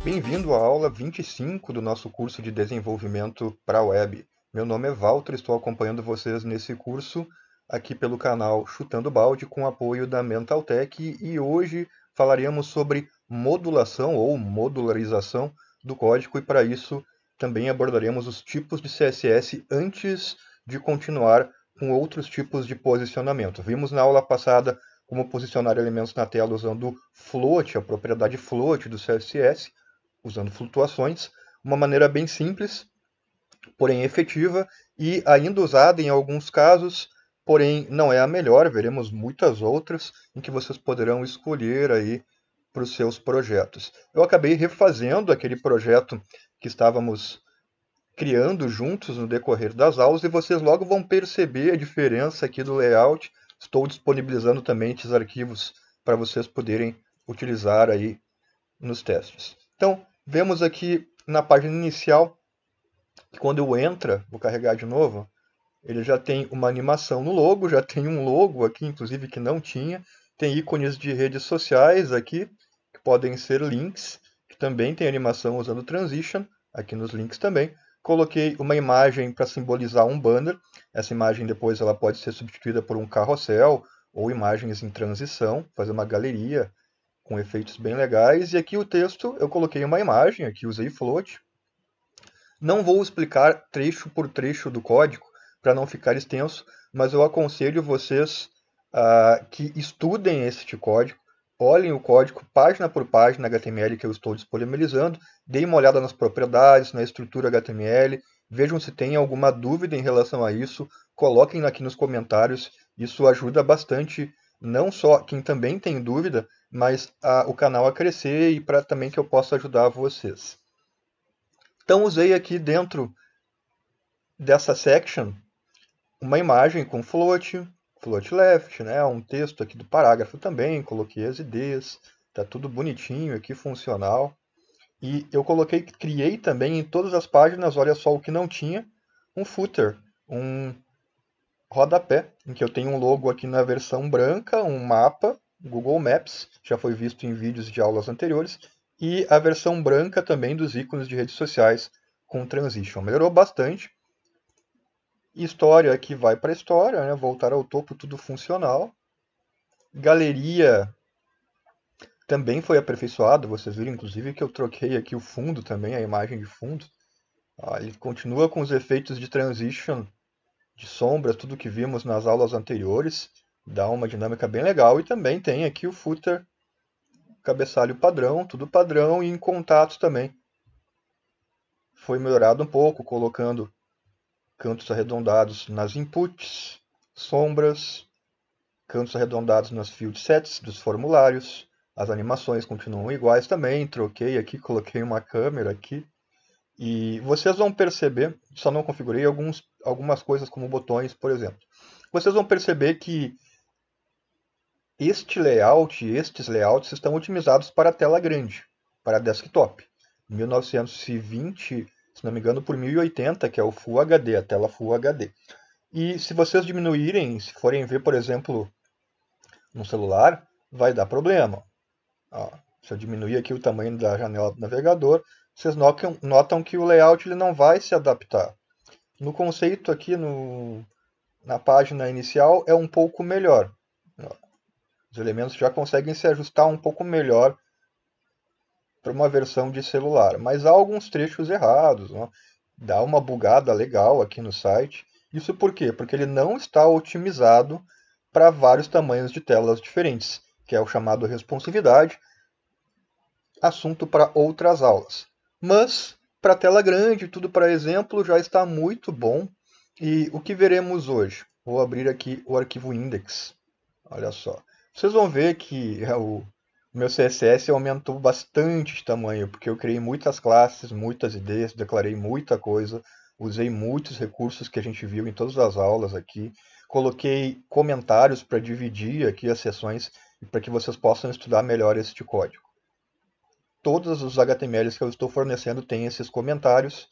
Bem-vindo à aula 25 do nosso curso de desenvolvimento para a web. Meu nome é Walter, estou acompanhando vocês nesse curso aqui pelo canal Chutando Balde com o apoio da Mentaltech e hoje falaremos sobre modulação ou modularização do código e para isso também abordaremos os tipos de CSS antes de continuar com outros tipos de posicionamento. Vimos na aula passada como posicionar elementos na tela usando float, a propriedade float do CSS, usando flutuações, uma maneira bem simples, porém efetiva e ainda usada em alguns casos, porém não é a melhor, veremos muitas outras em que vocês poderão escolher aí para os seus projetos. Eu acabei refazendo aquele projeto que estávamos criando juntos no decorrer das aulas e vocês logo vão perceber a diferença aqui do layout. Estou disponibilizando também esses arquivos para vocês poderem utilizar aí nos testes. Então, vemos aqui na página inicial que quando eu entro, vou carregar de novo, ele já tem uma animação no logo, já tem um logo aqui, inclusive, que não tinha. Tem ícones de redes sociais aqui, que podem ser links, que também tem animação usando transition, aqui nos links também. Coloquei uma imagem para simbolizar um banner. Essa imagem depois ela pode ser substituída por um carrossel ou imagens em transição, fazer uma galeria com efeitos bem legais. E aqui o texto, eu coloquei uma imagem, aqui usei float. Não vou explicar trecho por trecho do código, para não ficar extenso, mas eu aconselho vocês que estudem este código, olhem o código página por página HTML que eu estou disponibilizando, deem uma olhada nas propriedades, na estrutura HTML, vejam se tem alguma dúvida em relação a isso, coloquem aqui nos comentários, isso ajuda bastante, não só quem também tem dúvida, mas o canal a crescer e para também que eu possa ajudar vocês. Então usei aqui dentro dessa section uma imagem com float, float left, né? Um texto aqui do parágrafo também, coloquei as ideias, tá tudo bonitinho aqui, funcional. E eu criei também em todas as páginas, olha só o que não tinha, um footer, um rodapé, em que eu tenho um logo aqui na versão branca, um mapa, Google Maps, já foi visto em vídeos de aulas anteriores, e a versão branca também dos ícones de redes sociais com transition. Melhorou bastante. História aqui vai para a história, né? Voltar ao topo, tudo funcional. Galeria também foi aperfeiçoado. Vocês viram, inclusive, que eu troquei aqui o fundo também, a imagem de fundo. Ele continua com os efeitos de transition, de sombras, tudo que vimos nas aulas anteriores. Dá uma dinâmica bem legal. E também tem aqui o footer, cabeçalho padrão, tudo padrão e em contatos também. Foi melhorado um pouco, colocando cantos arredondados nas inputs, sombras, cantos arredondados nas field sets dos formulários. As animações continuam iguais também. Troquei aqui, coloquei uma câmera aqui. E vocês vão perceber, só não configurei algumas coisas como botões, por exemplo. Vocês vão perceber que estes layouts estão otimizados para a tela grande, para desktop. 1920, se não me engano, por 1080, que é o Full HD, a tela Full HD. E se vocês diminuírem, se forem ver, por exemplo, no celular, vai dar problema. Ó, se eu diminuir aqui o tamanho da janela do navegador, vocês notam que o layout ele não vai se adaptar. No conceito aqui, na página inicial, é um pouco melhor. Os elementos já conseguem se ajustar um pouco melhor para uma versão de celular. Mas há alguns trechos errados. Né? Dá uma bugada legal aqui no site. Isso por quê? Porque ele não está otimizado para vários tamanhos de telas diferentes, que é o chamado responsividade, assunto para outras aulas. Mas, para tela grande, tudo para exemplo, já está muito bom. E o que veremos hoje? Vou abrir aqui o arquivo index. Olha só. Vocês vão ver que o meu CSS aumentou bastante de tamanho, porque eu criei muitas classes, muitas ideias, declarei muita coisa, usei muitos recursos que a gente viu em todas as aulas aqui. Coloquei comentários para dividir aqui as sessões e para que vocês possam estudar melhor este código. Todos os HTMLs que eu estou fornecendo têm esses comentários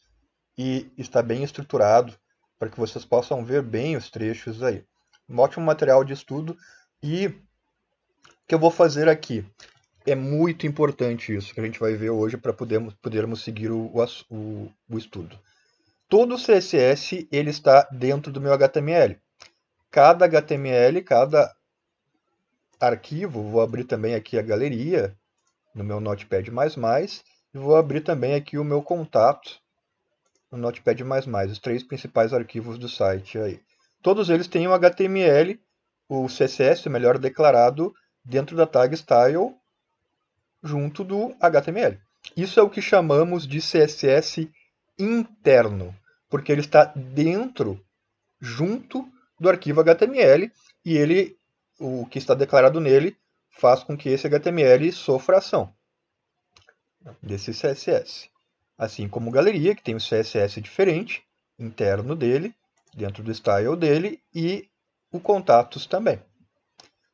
e está bem estruturado para que vocês possam ver bem os trechos aí. Um ótimo material de estudo e o que eu vou fazer aqui? É muito importante isso que a gente vai ver hoje para podermos seguir o estudo. Todo o CSS ele está dentro do meu HTML. Cada HTML, cada arquivo, vou abrir também aqui a galeria no meu Notepad++, e vou abrir também aqui o meu contato no Notepad++, os 3 principais arquivos do site aí. Todos eles têm o HTML, o CSS, o melhor declarado, dentro da tag style, junto do HTML. Isso é o que chamamos de CSS interno, porque ele está dentro, junto do arquivo HTML, e ele, o que está declarado nele faz com que esse HTML sofra ação desse CSS. Assim como galeria, que tem um CSS diferente, interno dele, dentro do style dele, e o contatos também.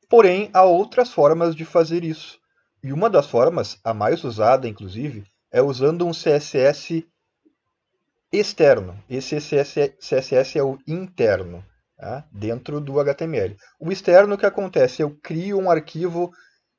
Porém, há outras formas de fazer isso. E uma das formas, a mais usada inclusive, é usando um CSS externo. Esse CSS é o interno, tá? Dentro do HTML. O externo, o que acontece? Eu crio um arquivo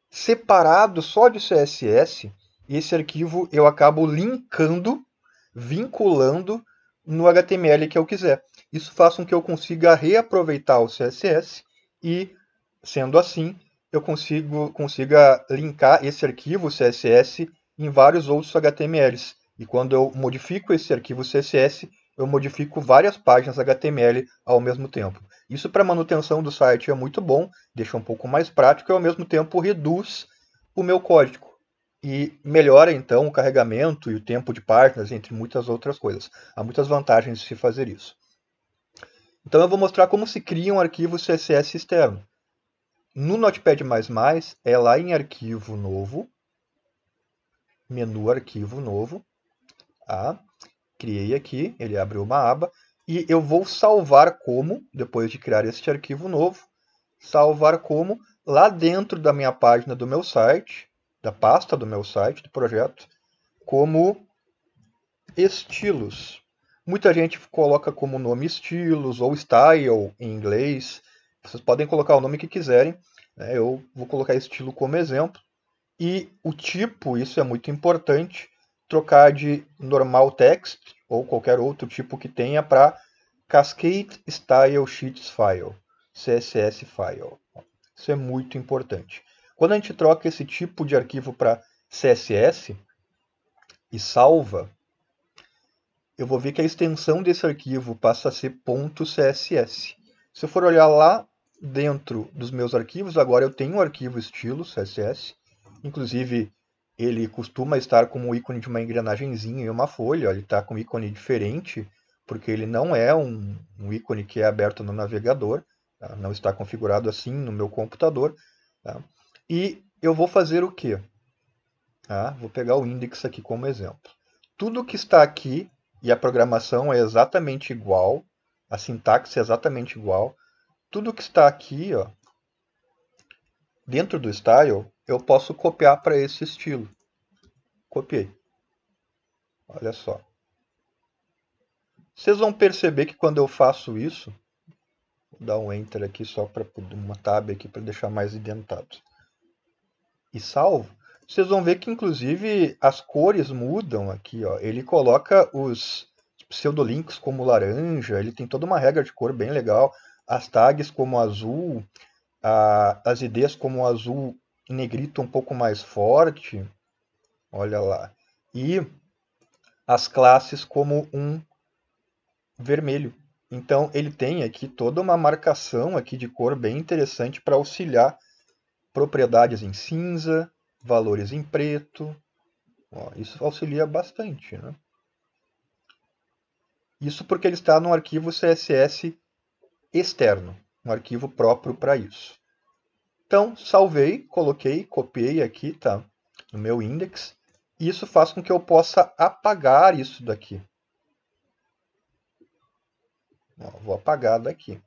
separado só de CSS, e esse arquivo eu acabo linkando, vinculando no HTML que eu quiser. Isso faz com que eu consiga reaproveitar o CSS e, sendo assim, eu consiga linkar esse arquivo CSS em vários outros HTMLs. E quando eu modifico esse arquivo CSS, eu modifico várias páginas HTML ao mesmo tempo. Isso para manutenção do site é muito bom, deixa um pouco mais prático e ao mesmo tempo reduz o meu código. E melhora então o carregamento e o tempo de páginas, entre muitas outras coisas. Há muitas vantagens de se fazer isso. Então eu vou mostrar como se cria um arquivo CSS externo. No Notepad++, é lá em Arquivo Novo, menu Arquivo Novo. Criei aqui, ele abre uma aba. E eu vou salvar como, depois de criar este arquivo novo, salvar como lá dentro da minha página do meu site, da pasta do meu site, do projeto, como estilos. Muita gente coloca como nome estilos ou style em inglês. Vocês podem colocar o nome que quiserem. Eu vou colocar estilo como exemplo. E o tipo, isso é muito importante, trocar de normal text ou qualquer outro tipo que tenha para Cascade Style Sheets File, CSS File. Isso é muito importante. Quando a gente troca esse tipo de arquivo para CSS e salva, eu vou ver que a extensão desse arquivo passa a ser .css. Se eu for olhar lá dentro dos meus arquivos, agora eu tenho um arquivo estilo CSS. Inclusive, ele costuma estar com o ícone de uma engrenagemzinha e uma folha. Ele está com um ícone diferente, porque ele não é um ícone que é aberto no navegador. Tá? Não está configurado assim no meu computador. Tá? E eu vou fazer o quê? Vou pegar o index aqui como exemplo. Tudo que está aqui, e a programação é exatamente igual, a sintaxe é exatamente igual, tudo que está aqui, ó, dentro do style, eu posso copiar para esse estilo. Copiei. Olha só. Vocês vão perceber que quando eu faço isso, vou dar um enter aqui só para uma tab aqui para deixar mais indentado. E salvo. Vocês vão ver que inclusive as cores mudam aqui, ó. Ele coloca os pseudolinks como laranja, ele tem toda uma regra de cor bem legal. As tags como azul, as IDs como azul negrito um pouco mais forte. Olha lá. E as classes como um vermelho. Então ele tem aqui toda uma marcação aqui de cor bem interessante para auxiliar propriedades em cinza, valores em preto. Isso auxilia bastante, né? Isso porque ele está no arquivo CSS externo, um arquivo próprio para isso. Então, salvei, coloquei, copiei aqui, tá? No meu index. E isso faz com que eu possa apagar isso daqui. Vou apagar daqui.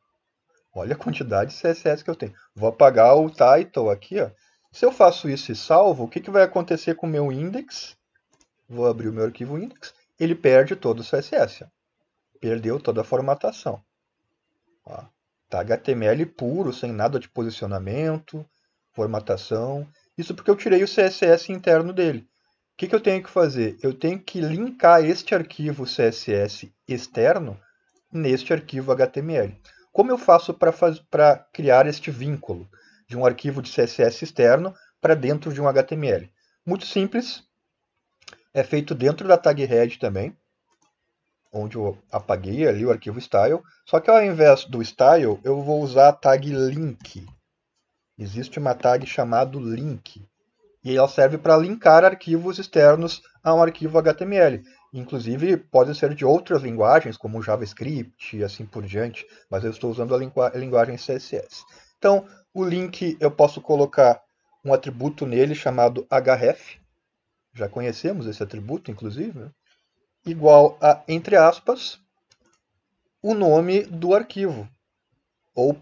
Olha a quantidade de CSS que eu tenho. Vou apagar o title aqui, ó. Se eu faço isso e salvo, o que vai acontecer com o meu index? Vou abrir o meu arquivo index. Ele perde todo o CSS. Perdeu toda a formatação. Tá HTML puro, sem nada de posicionamento, formatação. Isso porque eu tirei o CSS interno dele. O que eu tenho que fazer? Eu tenho que linkar este arquivo CSS externo neste arquivo HTML. Como eu faço para criar este vínculo de um arquivo de CSS externo para dentro de um HTML? Muito simples, é feito dentro da tag head também, onde eu apaguei ali o arquivo style, só que ao invés do style, eu vou usar a tag link. Existe uma tag chamada link, e ela serve para linkar arquivos externos a um arquivo HTML. Inclusive, pode ser de outras linguagens, como JavaScript e assim por diante, mas eu estou usando a linguagem CSS. Então, o link eu posso colocar um atributo nele chamado href, já conhecemos esse atributo, inclusive, né? Igual a, entre aspas, o nome do arquivo, ou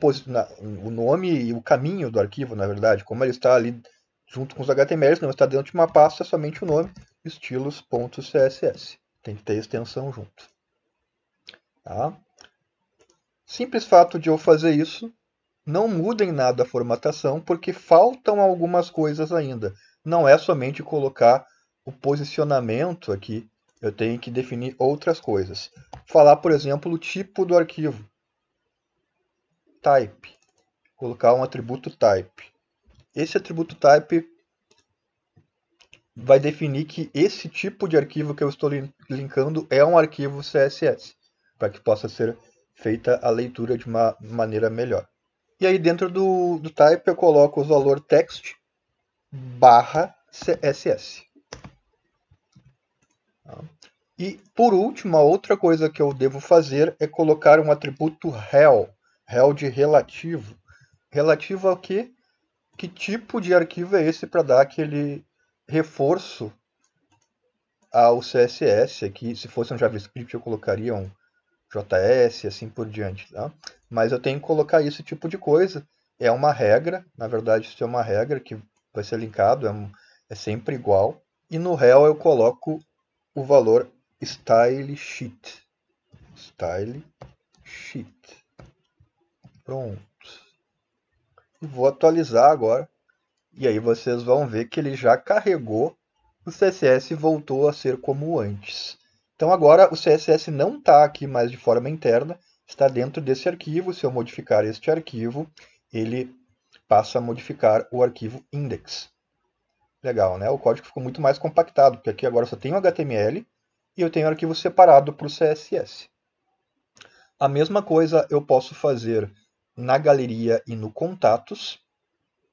o nome e o caminho do arquivo, na verdade, como ele está ali junto com os HTMLs, não está dentro de uma pasta, é somente o nome, estilos.css. Tem que ter extensão junto. Tá? Simples fato de eu fazer isso, não muda em nada a formatação, porque faltam algumas coisas ainda. Não é somente colocar o posicionamento aqui, eu tenho que definir outras coisas. Falar, por exemplo, o tipo do arquivo. Type. Colocar um atributo type. Esse atributo type vai definir que esse tipo de arquivo que eu estou linkando é um arquivo CSS, para que possa ser feita a leitura de uma maneira melhor. E aí dentro do type eu coloco o valor text barra CSS. E por último, a outra coisa que eu devo fazer é colocar um atributo rel, rel de relativo. Relativo ao quê? Que tipo de arquivo é esse para dar aquele reforço ao CSS aqui? Se fosse um JavaScript eu colocaria um JS e assim por diante, tá? Mas eu tenho que colocar esse tipo de coisa. É uma regra, na verdade isso é uma regra que vai ser linkado, é sempre igual. E no rel eu coloco o valor style sheet. Style sheet. Pronto. E vou atualizar agora. E aí vocês vão ver que ele já carregou o CSS e voltou a ser como antes. Então agora o CSS não está aqui mais de forma interna, está dentro desse arquivo. Se eu modificar este arquivo, ele passa a modificar o arquivo index. Legal, né? O código ficou muito mais compactado, porque aqui agora só tem o HTML e eu tenho um arquivo separado para o CSS. A mesma coisa eu posso fazer na galeria e no contatos.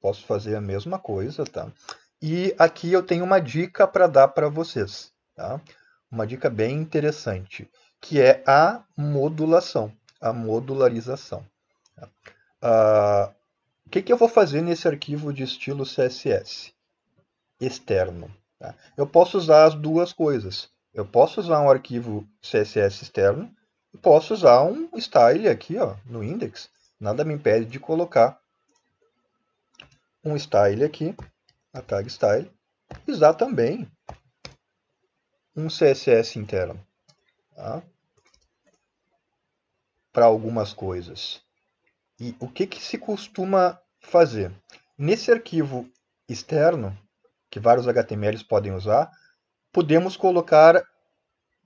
Posso fazer a mesma coisa, tá? E aqui eu tenho uma dica para dar para vocês, tá? Uma dica bem interessante, que é a modulação, a modularização. O que eu vou fazer nesse arquivo de estilo CSS externo? Tá? Eu posso usar as duas coisas. Eu posso usar um arquivo CSS externo e posso usar um style aqui, ó, no index. Nada me impede de colocar um style aqui, a tag style, e usar também um CSS interno, tá? Para algumas coisas. E o que se costuma fazer? Nesse arquivo externo, que vários HTMLs podem usar, podemos colocar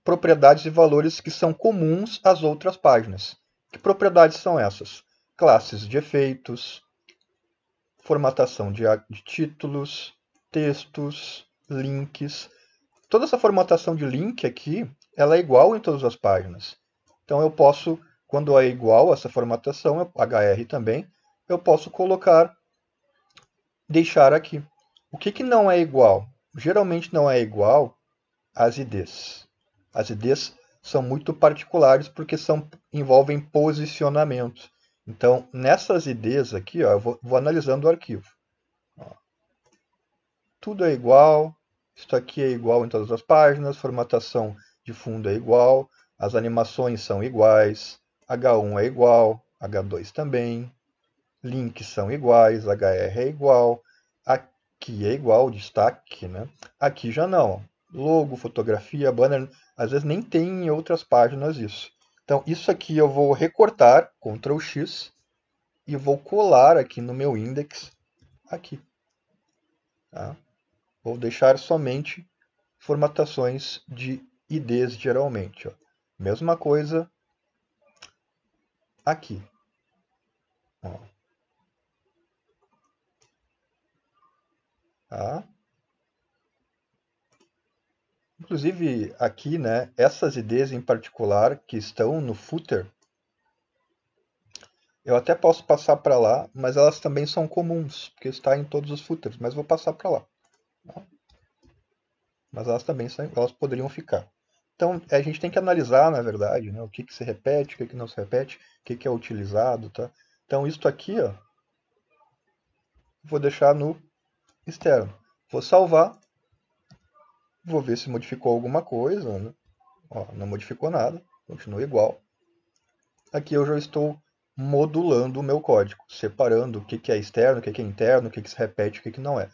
propriedades e valores que são comuns às outras páginas. Que propriedades são essas? Classes de efeitos, formatação de títulos, textos, links. Toda essa formatação de link aqui, ela é igual em todas as páginas. Então eu posso, quando é igual essa formatação, HR também, eu posso colocar, deixar aqui. O que não é igual? Geralmente não é igual às IDs. As IDs são muito particulares porque envolvem posicionamento. Então, nessas IDs aqui, ó, eu vou analisando o arquivo. Ó, tudo é igual, isso aqui é igual em todas as páginas, formatação de fundo é igual, as animações são iguais, H1 é igual, H2 também, links são iguais, HR é igual, aqui é igual, destaque, né? Aqui já não. Logo, fotografia, banner, às vezes nem tem em outras páginas isso. Então, isso aqui eu vou recortar, Ctrl X, e vou colar aqui no meu index, aqui. Tá? Vou deixar somente formatações de IDs geralmente. Ó. Mesma coisa aqui. Ó. Tá? Inclusive aqui, né, essas IDs em particular que estão no footer, eu até posso passar para lá, mas elas também são comuns, porque está em todos os footers, mas vou passar para lá. Tá? Mas elas também elas poderiam ficar. Então a gente tem que analisar, na verdade, né, o que, que se repete, o que, que não se repete, o que, que é utilizado. Tá? Então isso aqui, ó, vou deixar no externo. Vou salvar, vou ver se modificou alguma coisa. Né? Ó, não modificou nada, continua igual. Aqui eu já estou modulando o meu código, separando o que, que é externo, o que, que é interno, o que, que se repete, o que, que não é.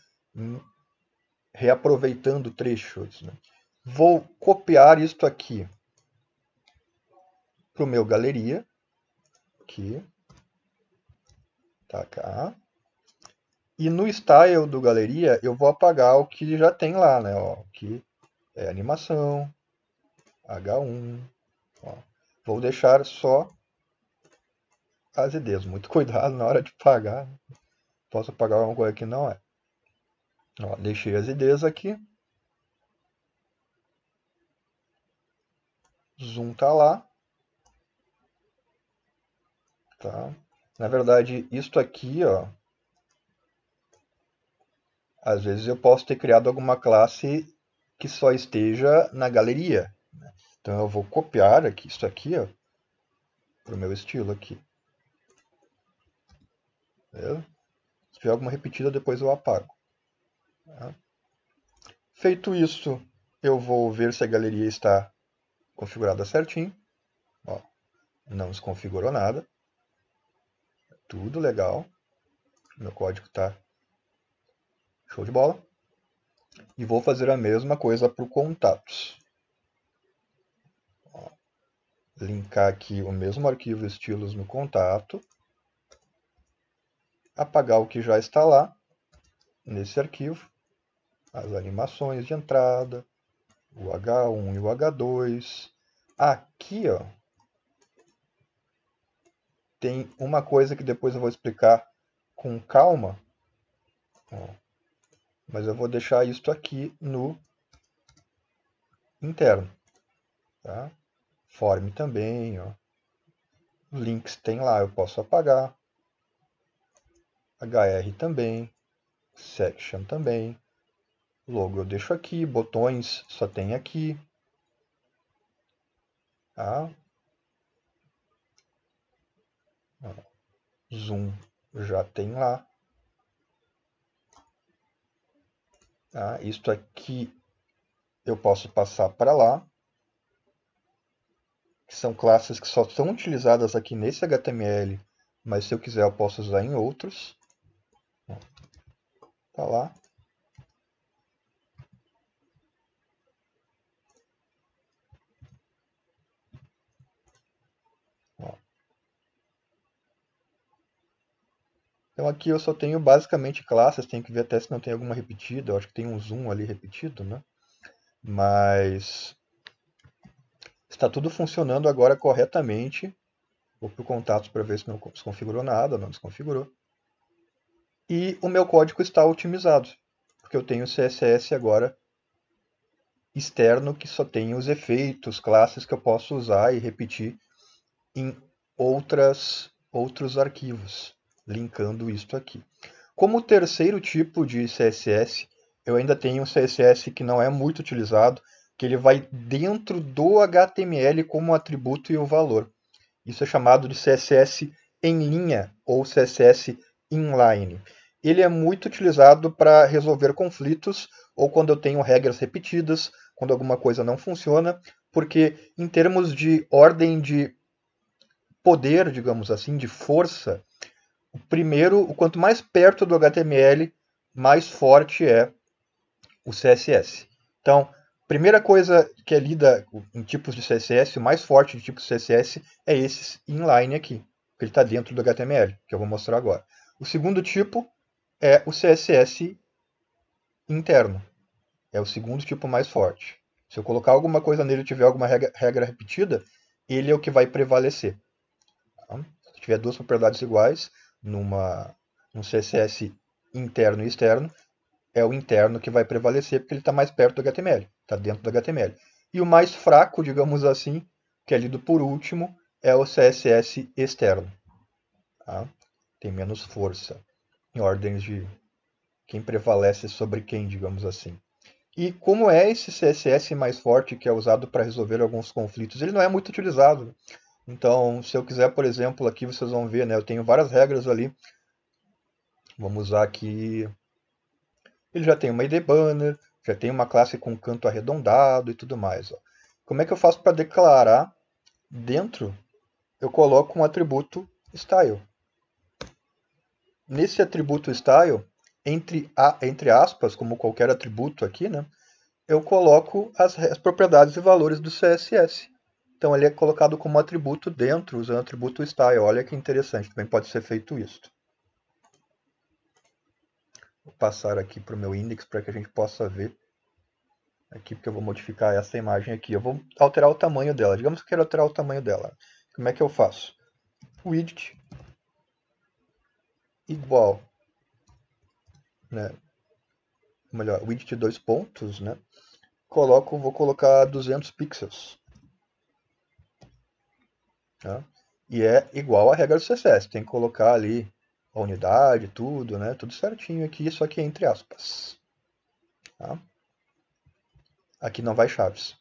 Reaproveitando trechos. Né? Vou copiar isto aqui para o meu galeria. Aqui. Tá cá. E no style do galeria eu vou apagar o que já tem lá, né? Ó, aqui é animação, H1. Ó. Vou deixar só as IDs. Muito cuidado na hora de pagar. Posso apagar alguma coisa que não é. Ó, deixei as IDs aqui. Zoom tá lá. Tá? Na verdade, isto aqui, ó, às vezes eu posso ter criado alguma classe que só esteja na galeria. Né? Então eu vou copiar aqui, isso aqui, ó, para o meu estilo aqui. Beleza? Se tiver alguma repetida, depois eu apago. Tá? Feito isso, eu vou ver se a galeria está configurada certinho. Ó, não desconfigurou nada. Tudo legal. Meu código está show de bola. E vou fazer a mesma coisa para o contatos. Ó, linkar aqui o mesmo arquivo estilos no contato. Apagar o que já está lá nesse arquivo. As animações de entrada, o H1 e o H2. Aqui, ó, tem uma coisa que depois eu vou explicar com calma. Ó, mas eu vou deixar isso aqui no interno. Tá? Form também. Ó. Links tem lá, eu posso apagar. HR também. Section também. Logo eu deixo aqui. Botões só tem aqui. Tá? Ó, zoom já tem lá. Tá? Isto aqui eu posso passar para lá. Que são classes que só são utilizadas aqui nesse HTML, mas se eu quiser eu posso usar em outros. Tá lá. Ó. Então aqui eu só tenho basicamente classes, tenho que ver até se não tem alguma repetida, eu acho que tem um zoom ali repetido, né? Mas está tudo funcionando agora corretamente. Vou para o contatos para ver se não desconfigurou nada, não desconfigurou. E o meu código está otimizado, porque eu tenho CSS agora externo que só tem os efeitos, classes que eu posso usar e repetir em outros arquivos, linkando isto aqui. Como terceiro tipo de CSS, eu ainda tenho um CSS que não é muito utilizado, que ele vai dentro do HTML como atributo e o valor. Isso é chamado de CSS em linha ou CSS inline. Ele é muito utilizado para resolver conflitos ou quando eu tenho regras repetidas, quando alguma coisa não funciona, porque em termos de ordem de poder, digamos assim, de força, o quanto mais perto do HTML, mais forte é o CSS. Então, primeira coisa que é lida em tipos de CSS, o mais forte de tipos de CSS é esse inline aqui, que ele está dentro do HTML, que eu vou mostrar agora. O segundo tipo é o CSS interno. É o segundo tipo mais forte. Se eu colocar alguma coisa nele e tiver alguma regra repetida, ele é o que vai prevalecer. Tá? Se tiver duas propriedades iguais, num CSS interno e externo, é o interno que vai prevalecer porque ele está mais perto do HTML, está dentro do HTML. E o mais fraco, digamos assim, que é lido por último, é o CSS externo. Tá? Tem menos força em ordens de quem prevalece sobre quem, digamos assim. E como é esse CSS mais forte que é usado para resolver alguns conflitos? Ele não é muito utilizado. Então, se eu quiser, por exemplo, aqui vocês vão ver, né, eu tenho várias regras ali. Vamos usar aqui. Ele já tem uma ID banner, já tem uma classe com canto arredondado e tudo mais. Ó. Como é que eu faço para declarar dentro? Eu coloco um atributo style. Nesse atributo style, entre aspas, como qualquer atributo aqui, né, eu coloco as propriedades e valores do CSS. Então ele é colocado como atributo dentro, usando o atributo style. Olha que interessante, também pode ser feito isso. Vou passar aqui para o meu index para que a gente possa ver aqui, porque eu vou modificar essa imagem aqui. Eu vou alterar o tamanho dela. Digamos que eu quero alterar o tamanho dela. Como é que eu faço? Widget igual, né? Melhor, widget 2 pontos, né? Vou colocar 200 pixels. Tá? E é igual à regra do CSS. Tem que colocar ali a unidade, tudo, né? Tudo certinho aqui, só que entre aspas. Tá? Aqui não vai chaves.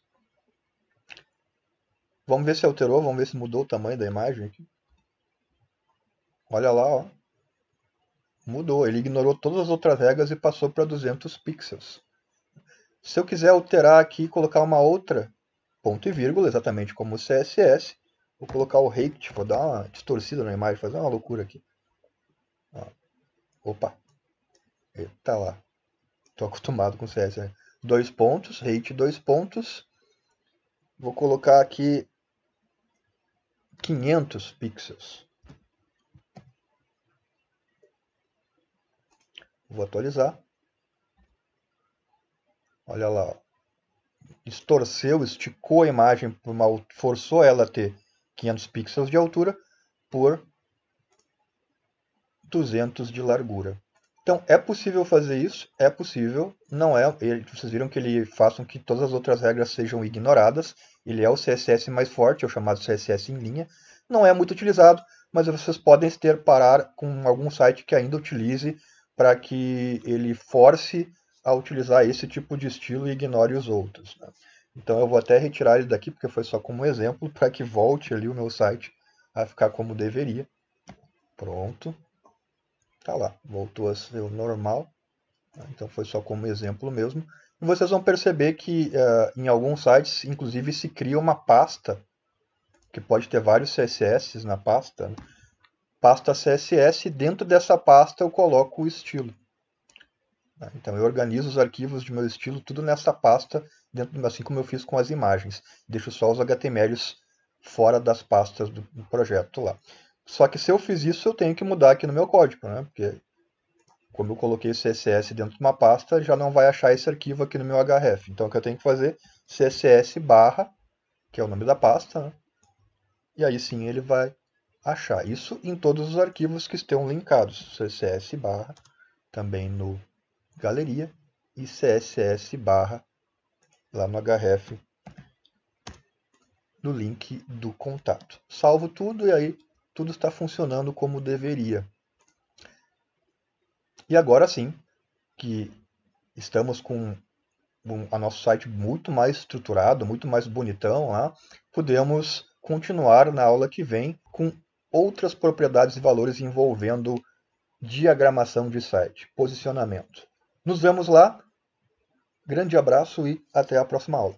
Vamos ver se alterou, vamos ver se mudou o tamanho da imagem aqui. Olha lá, ó. Mudou, ele ignorou todas as outras regras e passou para 200 pixels. Se eu quiser alterar aqui e colocar uma outra ponto e vírgula, exatamente como o CSS, vou colocar o rect, vou dar uma distorcida na imagem, fazer uma loucura aqui. Ó. Opa, eita lá, estou acostumado com CSS. 2 pontos, rate 2 pontos, vou colocar aqui 500 pixels. Vou atualizar. Olha lá, distorceu, esticou a imagem, forçou ela a ter 500 pixels de altura por 200 de largura. Então, é possível fazer isso? É possível. Não é. Vocês viram que ele faz com que todas as outras regras sejam ignoradas. Ele é o CSS mais forte, é o chamado CSS em linha. Não é muito utilizado, mas vocês podem ter parar com algum site que ainda utilize para que ele force a utilizar esse tipo de estilo e ignore os outros. Né? Então eu vou até retirar ele daqui, porque foi só como exemplo, para que volte ali o meu site a ficar como deveria. Pronto. Tá lá, voltou a ser o normal. Então foi só como exemplo mesmo. E vocês vão perceber que em alguns sites, inclusive, se cria uma pasta, que pode ter vários CSS na pasta. Né? Pasta CSS, dentro dessa pasta eu coloco o estilo. Né? Então eu organizo os arquivos de meu estilo tudo nessa pasta, assim como eu fiz com as imagens. Deixo só os HTMLs fora das pastas do projeto lá. Só que se eu fiz isso, eu tenho que mudar aqui no meu código, né? Porque como eu coloquei CSS dentro de uma pasta, já não vai achar esse arquivo aqui no meu href. Então o que eu tenho que fazer? CSS barra, que é o nome da pasta, né? E aí sim ele vai achar. Isso em todos os arquivos que estão linkados. CSS barra, também no galeria, e CSS barra lá no href, no link do contato. Salvo tudo e aí tudo está funcionando como deveria. E agora sim, que estamos com a nosso site muito mais estruturado, muito mais bonitão lá, podemos continuar na aula que vem com outras propriedades e valores envolvendo diagramação de site, posicionamento. Nos vemos lá, grande abraço e até a próxima aula.